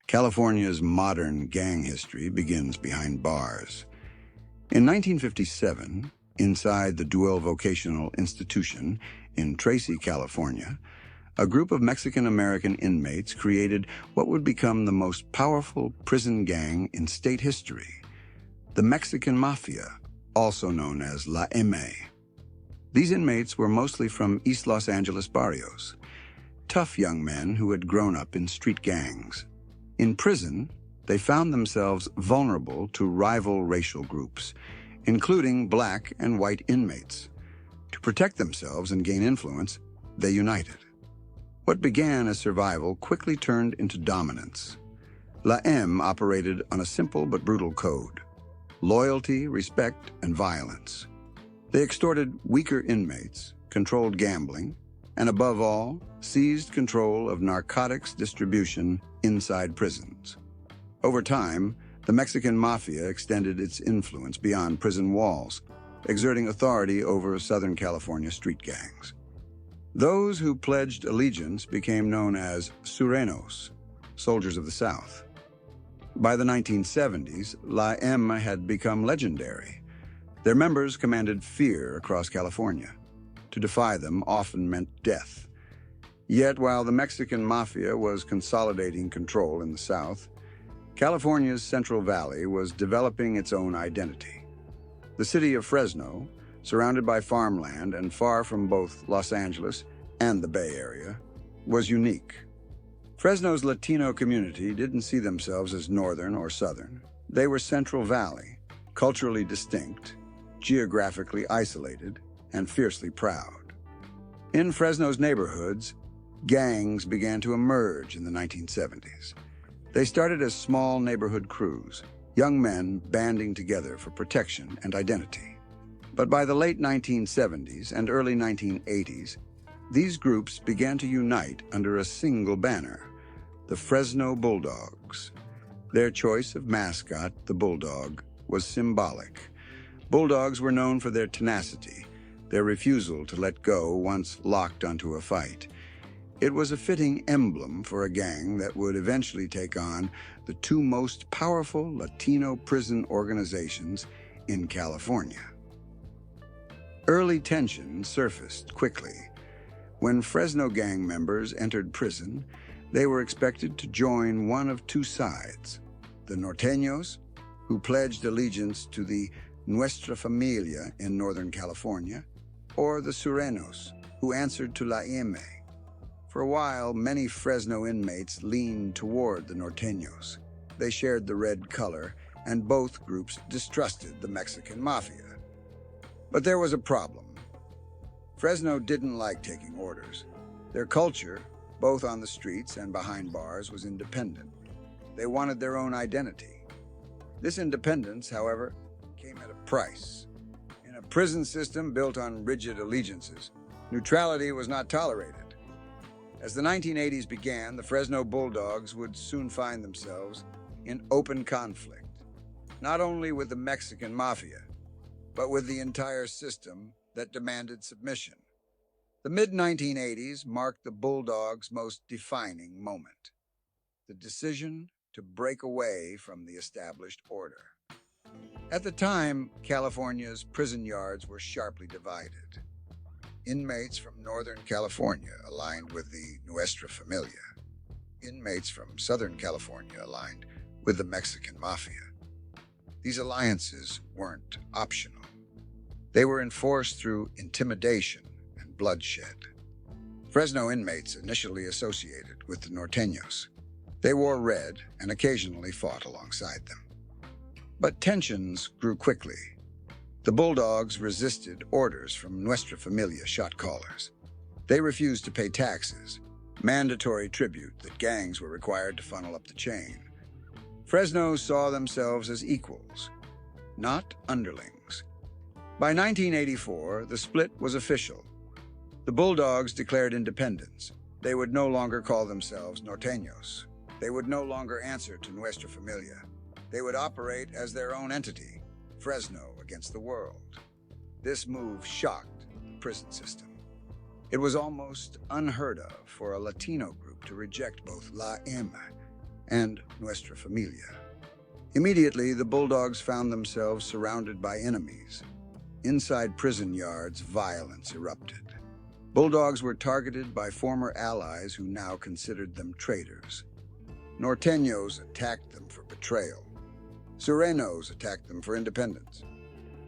California's modern gang history begins behind bars. In 1957, inside the Duell Vocational Institution in Tracy, California, a group of Mexican-American inmates created what would become the most powerful prison gang in state history, the Mexican Mafia, also known as La Eme. These inmates were mostly from East Los Angeles barrios, tough young men who had grown up in street gangs. In prison, they found themselves vulnerable to rival racial groups, including black and white inmates. To protect themselves and gain influence, they united. What began as survival quickly turned into dominance. La M operated on a simple but brutal code: loyalty, respect, and violence. They extorted weaker inmates, controlled gambling, and above all, seized control of narcotics distribution inside prisons. Over time, the Mexican Mafia extended its influence beyond prison walls, exerting authority over Southern California street gangs. Those who pledged allegiance became known as Sureños, soldiers of the South. By the 1970s, La M had become legendary. Their members commanded fear across California. To defy them often meant death. Yet, while the Mexican Mafia was consolidating control in the South, California's Central Valley was developing its own identity. The city of Fresno, surrounded by farmland and far from both Los Angeles and the Bay Area, was unique. Fresno's Latino community didn't see themselves as Northern or Southern. They were Central Valley, culturally distinct, geographically isolated, and fiercely proud. In Fresno's neighborhoods, gangs began to emerge in the 1970s. They started as small neighborhood crews, young men banding together for protection and identity. But by the late 1970s and early 1980s, these groups began to unite under a single banner: the Fresno Bulldogs. Their choice of mascot, the Bulldog, was symbolic. Bulldogs were known for their tenacity, their refusal to let go once locked onto a fight. It was a fitting emblem for a gang that would eventually take on the two most powerful Latino prison organizations in California. Early tension surfaced quickly. When Fresno gang members entered prison, they were expected to join one of two sides: the Norteños, who pledged allegiance to the Nuestra Familia in Northern California, or the Sureños, who answered to La Eme. For a while, many Fresno inmates leaned toward the Norteños. They shared the red color, and both groups distrusted the Mexican Mafia. But there was a problem. Fresno didn't like taking orders. Their culture, both on the streets and behind bars, was independent. They wanted their own identity. This independence, however, came at a price. In a prison system built on rigid allegiances, neutrality was not tolerated. As the 1980s began, the Fresno Bulldogs would soon find themselves in open conflict, not only with the Mexican Mafia, but with the entire system that demanded submission. The mid-1980s marked the Bulldogs' most defining moment: the decision to break away from the established order. At the time, California's prison yards were sharply divided. Inmates from Northern California aligned with the Nuestra Familia. Inmates from Southern California aligned with the Mexican Mafia. These alliances weren't optional. They were enforced through intimidation and bloodshed. Fresno inmates initially associated with the Norteños. They wore red and occasionally fought alongside them. But tensions grew quickly. The Bulldogs resisted orders from Nuestra Familia shot callers. They refused to pay taxes, mandatory tribute that gangs were required to funnel up the chain. Fresno saw themselves as equals, not underlings. By 1984, the split was official. The Bulldogs declared independence. They would no longer call themselves Norteños. They would no longer answer to Nuestra Familia. They would operate as their own entity, Fresno against the world. This move shocked the prison system. It was almost unheard of for a Latino group to reject both La Eme and Nuestra Familia. Immediately, the Bulldogs found themselves surrounded by enemies. Inside prison yards, violence erupted. Bulldogs were targeted by former allies who now considered them traitors. Norteños attacked them for betrayal. Sureños attacked them for independence.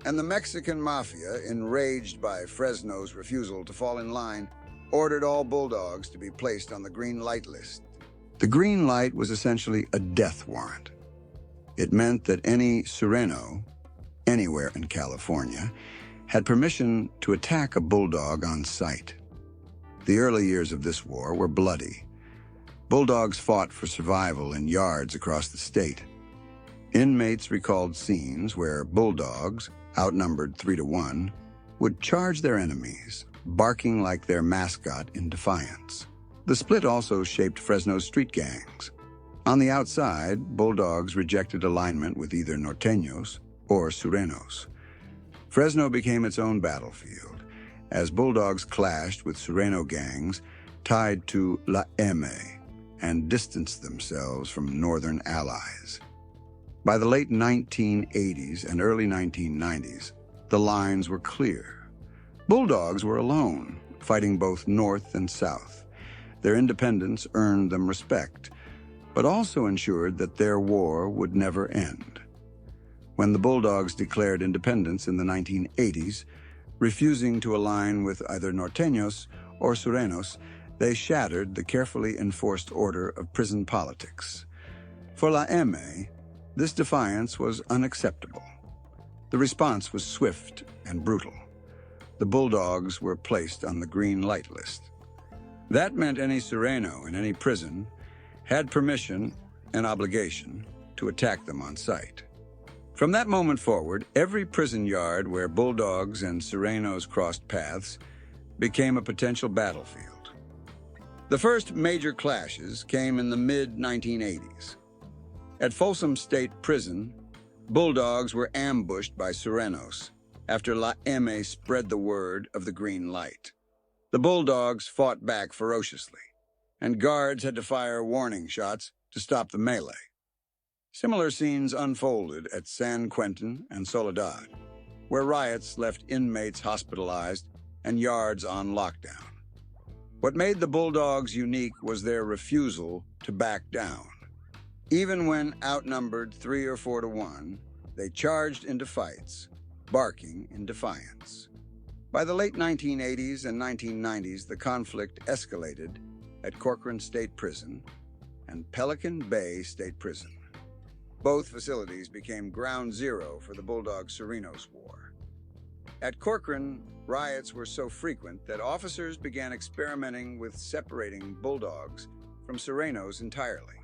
And the Mexican Mafia, enraged by Fresno's refusal to fall in line, ordered all Bulldogs to be placed on the green light list. The green light was essentially a death warrant. It meant that any Sureño, anywhere in California, had permission to attack a Bulldog on sight. The early years of this war were bloody. Bulldogs fought for survival in yards across the state. Inmates recalled scenes where Bulldogs, outnumbered 3-1, would charge their enemies, barking like their mascot in defiance. The split also shaped Fresno's street gangs. On the outside, Bulldogs rejected alignment with either Norteños or Sureños. Fresno became its own battlefield, as Bulldogs clashed with Sureño gangs tied to Eme and distanced themselves from northern allies. By the late 1980s and early 1990s, the lines were clear. Bulldogs were alone, fighting both north and south. Their independence earned them respect, but also ensured that their war would never end. When the Bulldogs declared independence in the 1980s, refusing to align with either Norteños or Sureños, they shattered the carefully enforced order of prison politics. For La Eme, this defiance was unacceptable. The response was swift and brutal. The Bulldogs were placed on the green light list. That meant any Sureño in any prison had permission and obligation to attack them on sight. From that moment forward, every prison yard where Bulldogs and Sureños crossed paths became a potential battlefield. The first major clashes came in the mid-1980s. At Folsom State Prison, Bulldogs were ambushed by Sureños after La Eme spread the word of the green light. The Bulldogs fought back ferociously, and guards had to fire warning shots to stop the melee. Similar scenes unfolded at San Quentin and Soledad, where riots left inmates hospitalized and yards on lockdown. What made the Bulldogs unique was their refusal to back down. Even when outnumbered 3 or 4-1, they charged into fights, barking in defiance. By the late 1980s and 1990s, the conflict escalated at Corcoran State Prison and Pelican Bay State Prison. Both facilities became ground zero for the Bulldogs-Sureños War. At Corcoran, riots were so frequent that officers began experimenting with separating Bulldogs from Sureños entirely.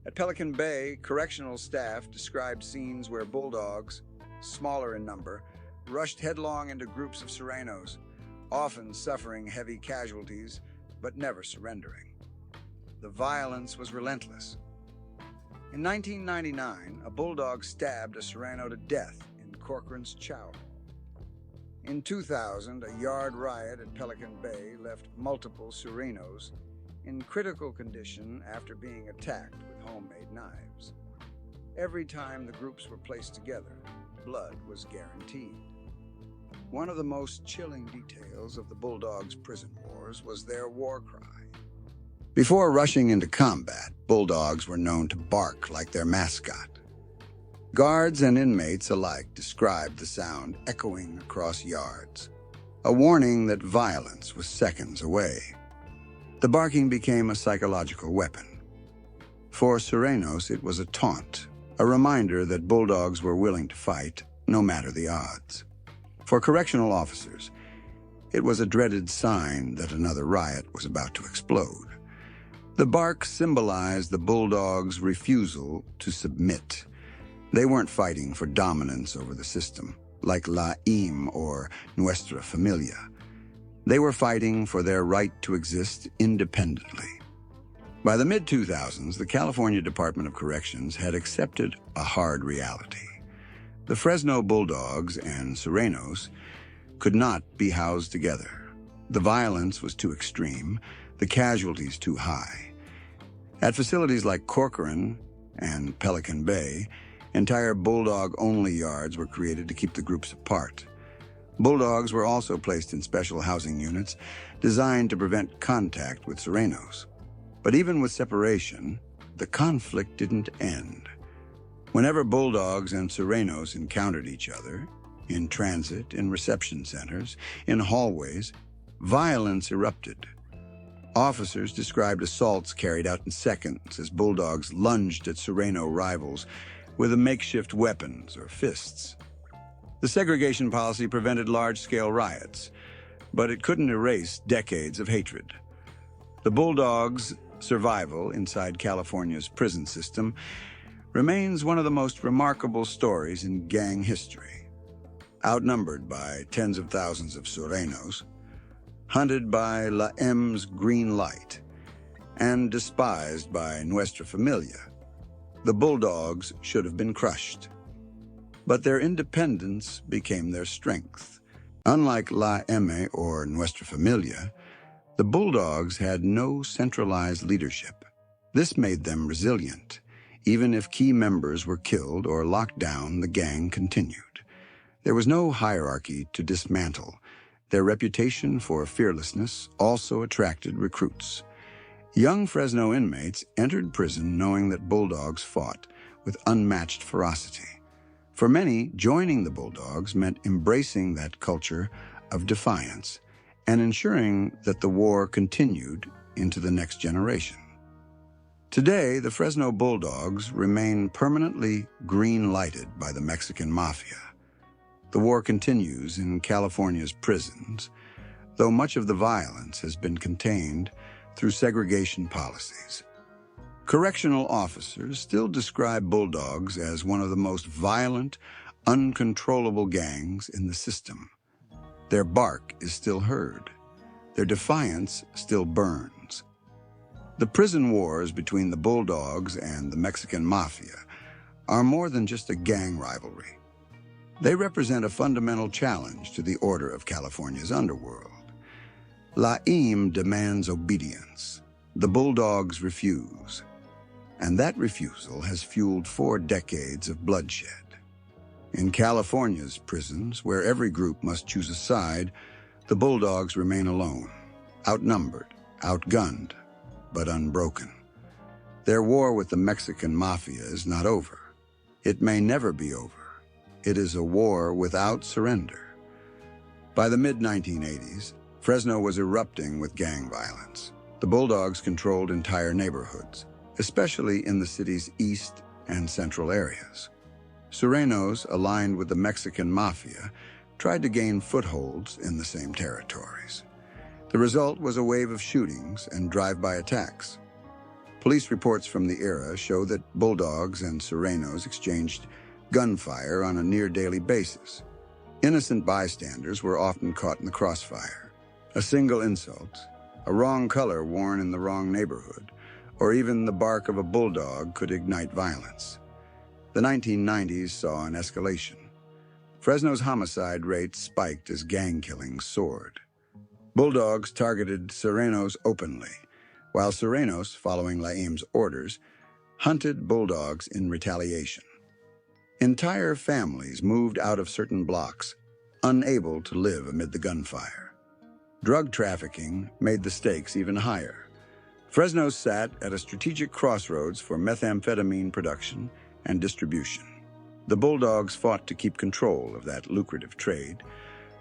At Pelican Bay, correctional staff described scenes where Bulldogs, smaller in number, rushed headlong into groups of Sureños, often suffering heavy casualties, but never surrendering. The violence was relentless. In 1999, a Bulldog stabbed a Sureño to death in Corcoran's Chow. In 2000, a yard riot at Pelican Bay left multiple Sureños in critical condition after being attacked with homemade knives. Every time the groups were placed together, blood was guaranteed. One of the most chilling details of the Bulldogs' prison wars was their war cry. Before rushing into combat, Bulldogs were known to bark like their mascot. Guards and inmates alike described the sound echoing across yards, a warning that violence was seconds away. The barking became a psychological weapon. For Sureños, it was a taunt, a reminder that Bulldogs were willing to fight, no matter the odds. For correctional officers, it was a dreaded sign that another riot was about to explode. The bark symbolized the Bulldogs' refusal to submit. They weren't fighting for dominance over the system, like La Eme or Nuestra Familia. They were fighting for their right to exist independently. By the mid-2000s, the California Department of Corrections had accepted a hard reality. The Fresno Bulldogs and Sureños could not be housed together. The violence was too extreme, the casualties too high. At facilities like Corcoran and Pelican Bay, entire bulldog-only yards were created to keep the groups apart. Bulldogs were also placed in special housing units designed to prevent contact with Serenos. But even with separation, the conflict didn't end. Whenever Bulldogs and Serenos encountered each other, in transit, in reception centers, in hallways, violence erupted. Officers described assaults carried out in seconds as Bulldogs lunged at Sereno rivals with makeshift weapons or fists. The segregation policy prevented large-scale riots, but it couldn't erase decades of hatred. The Bulldogs' survival inside California's prison system remains one of the most remarkable stories in gang history. Outnumbered by tens of thousands of Serenos, hunted by Eme's green light, and despised by Nuestra Familia, the Bulldogs should have been crushed. But their independence became their strength. Unlike Eme or Nuestra Familia, the Bulldogs had no centralized leadership. This made them resilient. Even if key members were killed or locked down, the gang continued. There was no hierarchy to dismantle. Their reputation for fearlessness also attracted recruits. Young Fresno inmates entered prison knowing that Bulldogs fought with unmatched ferocity. For many, joining the Bulldogs meant embracing that culture of defiance and ensuring that the war continued into the next generation. Today, the Fresno Bulldogs remain permanently green-lighted by the Mexican Mafia. The war continues in California's prisons, though much of the violence has been contained through segregation policies. Correctional officers still describe Bulldogs as one of the most violent, uncontrollable gangs in the system. Their bark is still heard. Their defiance still burns. The prison wars between the Bulldogs and the Mexican Mafia are more than just a gang rivalry. They represent a fundamental challenge to the order of California's underworld. Eme demands obedience. The Bulldogs refuse. And that refusal has fueled 4 decades of bloodshed. In California's prisons, where every group must choose a side, the Bulldogs remain alone, outnumbered, outgunned, but unbroken. Their war with the Mexican Mafia is not over. It may never be over. It is a war without surrender. By the mid-1980s, Fresno was erupting with gang violence. The Bulldogs controlled entire neighborhoods, especially in the city's east and central areas. Serenos, aligned with the Mexican Mafia, tried to gain footholds in the same territories. The result was a wave of shootings and drive-by attacks. Police reports from the era show that Bulldogs and Serenos exchanged gunfire on a near-daily basis. Innocent bystanders were often caught in the crossfire. A single insult, a wrong color worn in the wrong neighborhood, or even the bark of a bulldog could ignite violence. The 1990s saw an escalation. Fresno's homicide rate spiked as gang killings soared. Bulldogs targeted Serenos openly, while Serenos, following Eme's orders, hunted Bulldogs in retaliation. Entire families moved out of certain blocks, unable to live amid the gunfire. Drug trafficking made the stakes even higher. Fresno sat at a strategic crossroads for methamphetamine production and distribution. The Bulldogs fought to keep control of that lucrative trade,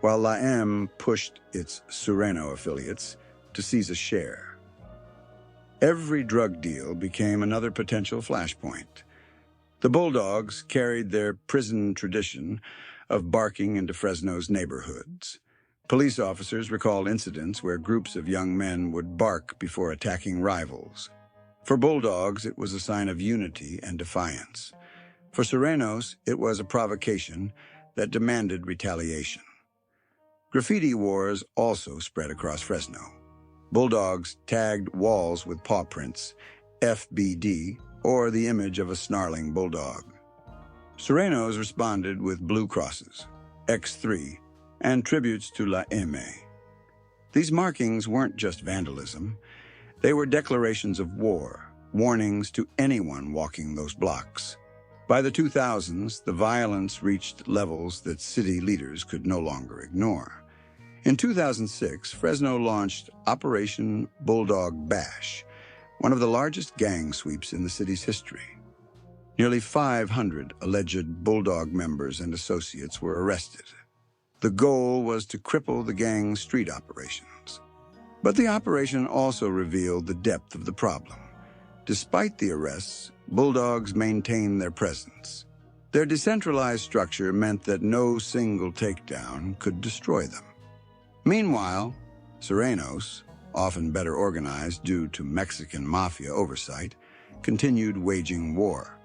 while Eme pushed its Sereno affiliates to seize a share. Every drug deal became another potential flashpoint. The Bulldogs carried their prison tradition of barking into Fresno's neighborhoods. Police officers recall incidents where groups of young men would bark before attacking rivals. For Bulldogs, it was a sign of unity and defiance. For Serenos, it was a provocation that demanded retaliation. Graffiti wars also spread across Fresno. Bulldogs tagged walls with paw prints, FBD, or the image of a snarling bulldog. Serenos responded with blue crosses, X3, and tributes to Eme. These markings weren't just vandalism. They were declarations of war, warnings to anyone walking those blocks. By the 2000s, the violence reached levels that city leaders could no longer ignore. In 2006, Fresno launched Operation Bulldog Bash, one of the largest gang sweeps in the city's history. Nearly 500 alleged Bulldog members and associates were arrested. The goal was to cripple the gang's street operations. But the operation also revealed the depth of the problem. Despite the arrests, Bulldogs maintained their presence. Their decentralized structure meant that no single takedown could destroy them. Meanwhile, Serranos, often better organized due to Mexican Mafia oversight, continued waging war.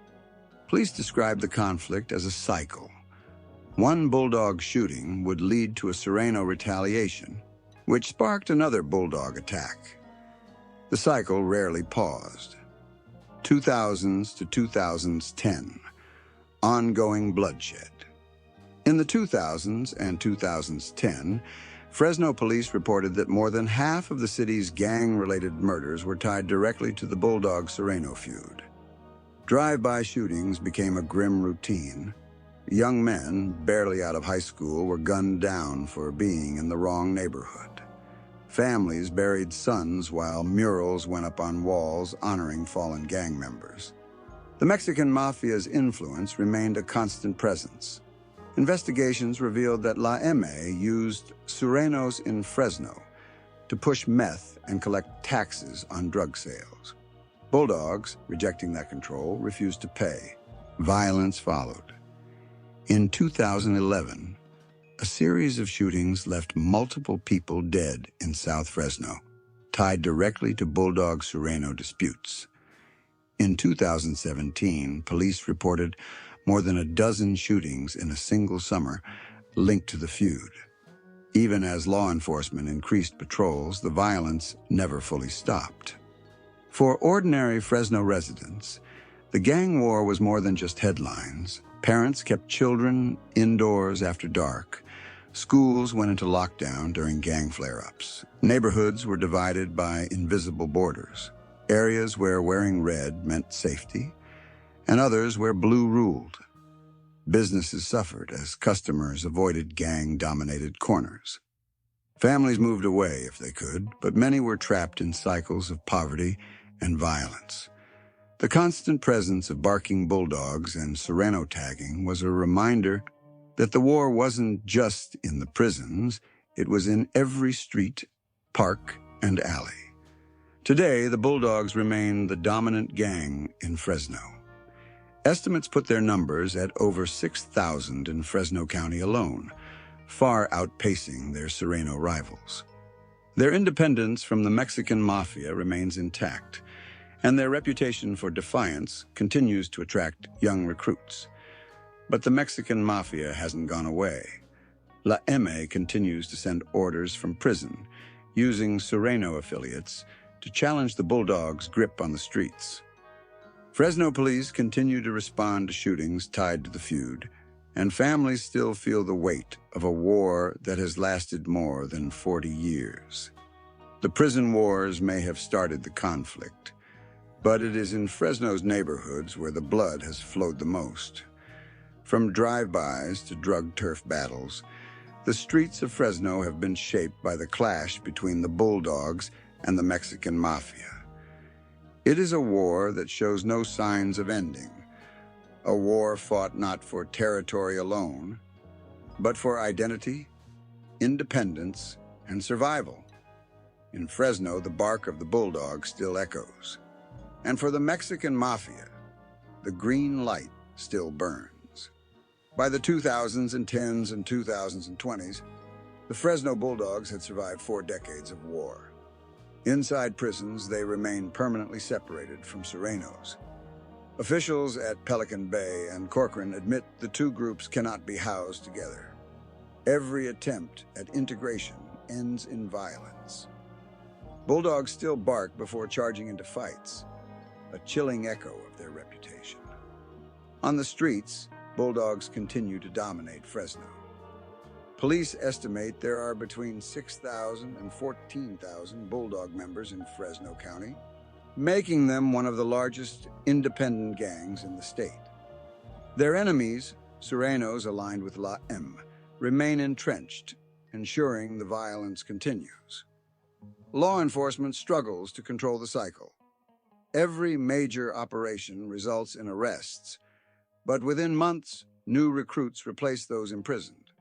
Police described the conflict as a cycle. One Bulldog shooting would lead to a Serrano retaliation, which sparked another Bulldog attack. The cycle rarely paused. 2000s to 2010, ongoing bloodshed. In the 2000s and 2010, Fresno police reported that more than half of the city's gang-related murders were tied directly to the Bulldog-Serrano feud. Drive-by shootings became a grim routine. Young men, barely out of high school, were gunned down for being in the wrong neighborhood. Families buried sons while murals went up on walls honoring fallen gang members. The Mexican Mafia's influence remained a constant presence. Investigations revealed that Eme used Serranos in Fresno to push meth and collect taxes on drug sales. Bulldogs, rejecting that control, refused to pay. Violence followed. In 2011, a series of shootings left multiple people dead in South Fresno, tied directly to Bulldog-Serrano disputes. In 2017, police reported more than a dozen shootings in a single summer linked to the feud. Even as law enforcement increased patrols, the violence never fully stopped. For ordinary Fresno residents, the gang war was more than just headlines. Parents kept children indoors after dark. Schools went into lockdown during gang flare-ups. Neighborhoods were divided by invisible borders. Areas where wearing red meant safety, and others where blue ruled. Businesses suffered as customers avoided gang-dominated corners. Families moved away if they could, but many were trapped in cycles of poverty and violence. The constant presence of barking bulldogs and Serrano tagging was a reminder that the war wasn't just in the prisons, it was in every street, park, and alley. Today, the Bulldogs remain the dominant gang in Fresno. Estimates put their numbers at over 6,000 in Fresno County alone, far outpacing their Serrano rivals. Their independence from the Mexican Mafia remains intact, and their reputation for defiance continues to attract young recruits. But the Mexican Mafia hasn't gone away. Eme continues to send orders from prison, using Serrano affiliates to challenge the Bulldogs' grip on the streets. Fresno police continue to respond to shootings tied to the feud, and families still feel the weight of a war that has lasted more than 40 years. The prison wars may have started the conflict, but it is in Fresno's neighborhoods where the blood has flowed the most. From drive-bys to drug turf battles, the streets of Fresno have been shaped by the clash between the Bulldogs and the Mexican Mafia. It is a war that shows no signs of ending, a war fought not for territory alone, but for identity, independence, and survival. In Fresno, the bark of the Bulldog still echoes. And for the Mexican Mafia, the green light still burns. By the 2010s and 2020s, the Fresno Bulldogs had survived 4 decades of war. Inside prisons, they remain permanently separated from Serranos. Officials at Pelican Bay and Corcoran admit the two groups cannot be housed together. Every attempt at integration ends in violence. Bulldogs still bark before charging into fights, a chilling echo of their reputation. On the streets, Bulldogs continue to dominate Fresno. Police estimate there are between 6,000 and 14,000 Bulldog members in Fresno County, making them one of the largest independent gangs in the state. Their enemies, Sureños aligned with Eme, remain entrenched, ensuring the violence continues. Law enforcement struggles to control the cycle. Every major operation results in arrests, but within months, new recruits replace those imprisoned.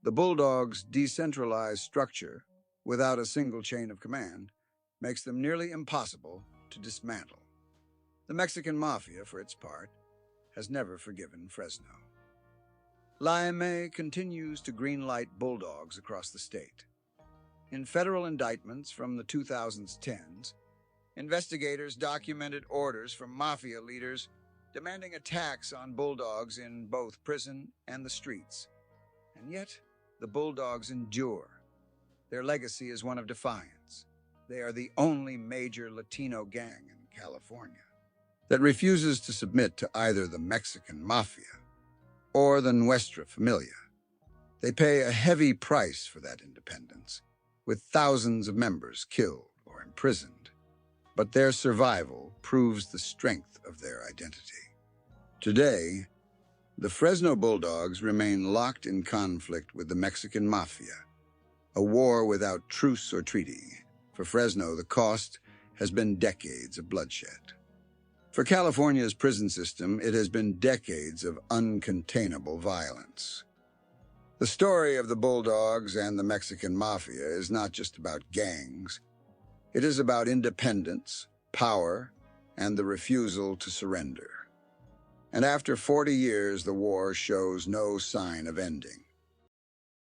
The Bulldogs' decentralized structure, without a single chain of command, makes them nearly impossible to dismantle. The Mexican Mafia, for its part, has never forgiven Fresno. Eme continues to greenlight Bulldogs across the state. In federal indictments from the 2010s, investigators documented orders from mafia leaders demanding attacks on Bulldogs in both prison and the streets. And yet, the Bulldogs endure. Their legacy is one of defiance. They are the only major Latino gang in California that refuses to submit to either the Mexican Mafia or the Nuestra Familia. They pay a heavy price for that independence, with thousands of members killed or imprisoned. But their survival proves the strength of their identity. Today, the Fresno Bulldogs remain locked in conflict with the Mexican Mafia, a war without truce or treaty. For Fresno, the cost has been decades of bloodshed. For California's prison system, it has been decades of uncontainable violence. The story of the Bulldogs and the Mexican Mafia is not just about gangs. It is about independence, power, and the refusal to surrender. And after 40 years, the war shows no sign of ending.